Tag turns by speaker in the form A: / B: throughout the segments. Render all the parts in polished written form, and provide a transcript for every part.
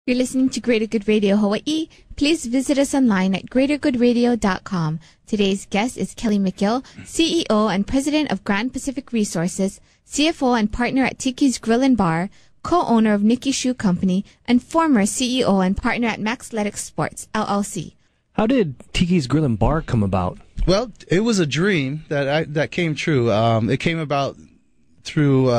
A: You're listening to Greater Good Radio Hawaii. Please visit us online at greatergoodradio.com. Today's guest is Kelly McGill, CEO and President of Grand Pacific Resources, CFO and partner at Tiki's Grill and Bar, co-owner of Nicky Shoe Company, and former CEO and partner at Maxletic Sports, LLC.
B: How did Tiki's Grill and Bar come about?
C: Well, it was a dream that came true. It came about through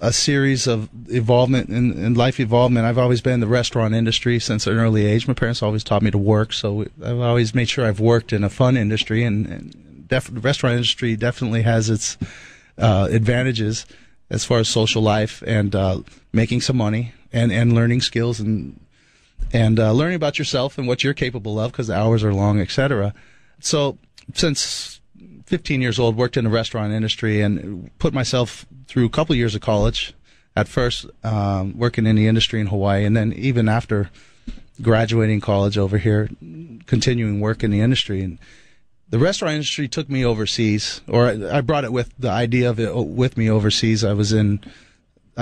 C: a series of involvement in life evolvement. I've always been in the restaurant industry since an early age. My parents always taught me to work, so I've always made sure I've worked in a fun industry, and the restaurant industry definitely has its advantages as far as social life and making some money and learning skills and learning about yourself and what you're capable of because the hours are long, etc. So since 15 years old, worked in the restaurant industry and put myself through a couple years of college. At first, working in the industry in Hawaii, and then even after graduating college over here, continuing work in the industry. And the restaurant industry took me overseas, or I brought it with the idea of it with me overseas. I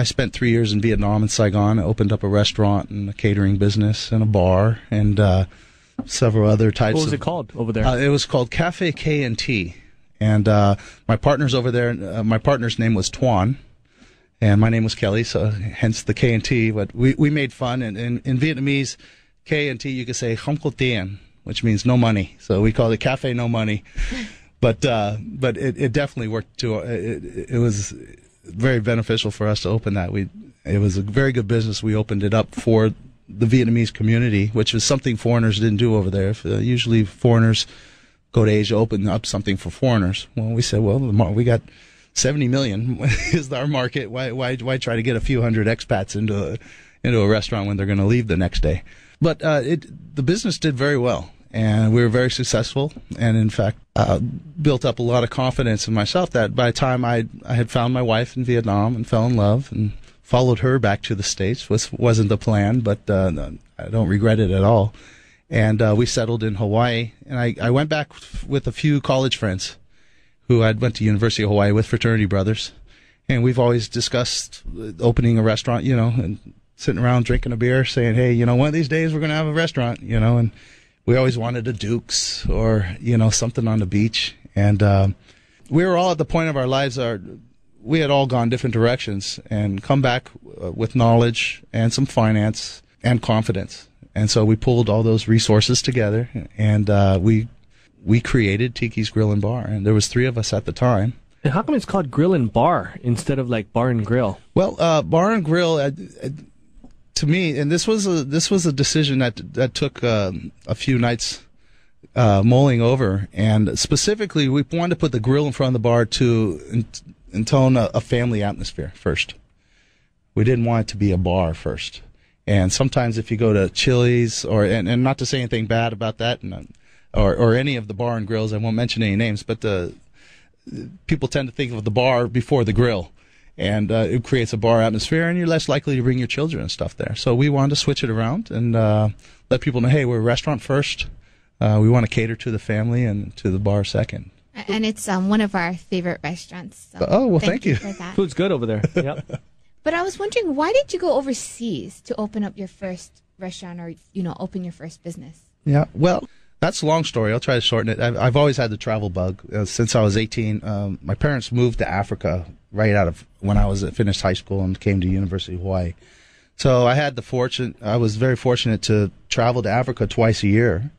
C: spent 3 years in Vietnam and Saigon. I opened up a restaurant and a catering business and a bar and several other types.
B: What was it called over there?
C: It was called Café T K. And my partners over there, my partner's name was Tuan, and my name was Kelly, so hence the K and T. But we made fun, and in Vietnamese, K and T, you could say "không có tiền," which means no money. So we called it Cafe No Money. But it definitely worked too. It was very beneficial for us to open that. It was a very good business. We opened it up for the Vietnamese community, which was something foreigners didn't do over there. Usually foreigners go to Asia, open up something for foreigners. Well, we said, well, we got 70 million is our market. Why try to get a few hundred expats into a restaurant when they're going to leave the next day? But the business did very well, and we were very successful, and in fact built up a lot of confidence in myself that by the time I had found my wife in Vietnam and fell in love and followed her back to the States, which wasn't the plan, but I don't regret it at all. And we settled in Hawaii, and I went back with a few college friends who I went to University of Hawaii with, fraternity brothers, and we've always discussed opening a restaurant, and sitting around drinking a beer saying, hey, one of these days we're going to have a restaurant, and we always wanted a Duke's or, something on the beach. And we were all at the point of our lives, we had all gone different directions and come back with knowledge and some finance and confidence. And so we pulled all those resources together, and we created Tiki's Grill and Bar. And there was 3 of us at the time.
B: And how come it's called Grill and Bar instead of like Bar and Grill?
C: Well, Bar and Grill, to me, and this was a decision that took a few nights mulling over. And specifically, we wanted to put the grill in front of the bar to intone a family atmosphere first. We didn't want it to be a bar first. And sometimes if you go to Chili's, and not to say anything bad about that, or any of the bar and grills, I won't mention any names, but people tend to think of the bar before the grill. And it creates a bar atmosphere, and you're less likely to bring your children and stuff there. So we wanted to switch it around and let people know, hey, we're a restaurant first. We want to cater to the family and to the bar second.
A: And it's one of our favorite restaurants. So
C: oh, well, thank you.
A: For that.
B: Food's good over there. Yep.
A: But I was wondering, why did you go overseas to open up your first restaurant or, open your first business?
C: Yeah, well, that's a long story. I'll try to shorten it. I've always had the travel bug. Since I was 18, my parents moved to Africa right out of when I finished high school and came to University of Hawaii. So I was very fortunate to travel to Africa twice a year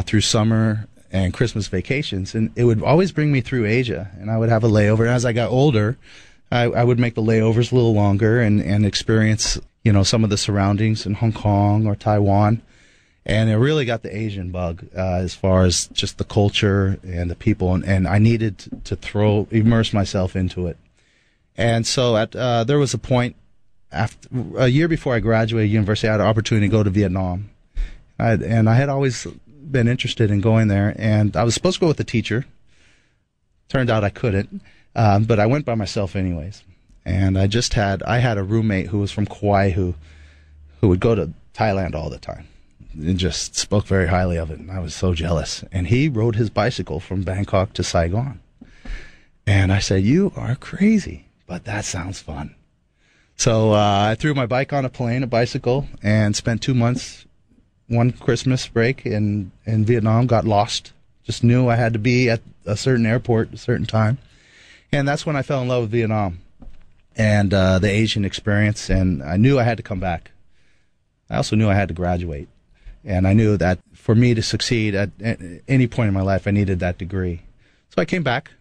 C: through summer and Christmas vacations. And it would always bring me through Asia, and I would have a layover. And as I got older, I would make the layovers a little longer and experience, some of the surroundings in Hong Kong or Taiwan. And it really got the Asian bug as far as just the culture and the people. And I needed to immerse myself into it. And so there was a point a year before I graduated university, I had an opportunity to go to Vietnam. And I had always been interested in going there. And I was supposed to go with a teacher. Turned out I couldn't. But I went by myself anyways. And I had a roommate who was from Kauai who would go to Thailand all the time and just spoke very highly of it. And I was so jealous. And he rode his bicycle from Bangkok to Saigon. And I said, you are crazy, but that sounds fun. So I threw my bike on a plane, a bicycle, and spent 2 months, one Christmas break in Vietnam, got lost. Just knew I had to be at a certain airport at a certain time. And that's when I fell in love with Vietnam and the Asian experience, and I knew I had to come back. I also knew I had to graduate. And I knew that for me to succeed at any point in my life, I needed that degree. So I came back,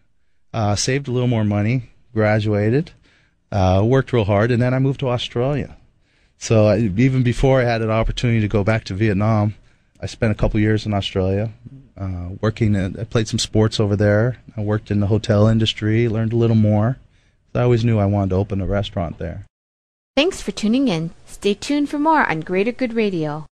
C: saved a little more money, graduated, worked real hard, and then I moved to Australia. So even before I had an opportunity to go back to Vietnam, I spent a couple years in Australia working. I played some sports over there. I worked in the hotel industry, learned a little more. So I always knew I wanted to open a restaurant there.
A: Thanks for tuning in. Stay tuned for more on Greater Good Radio.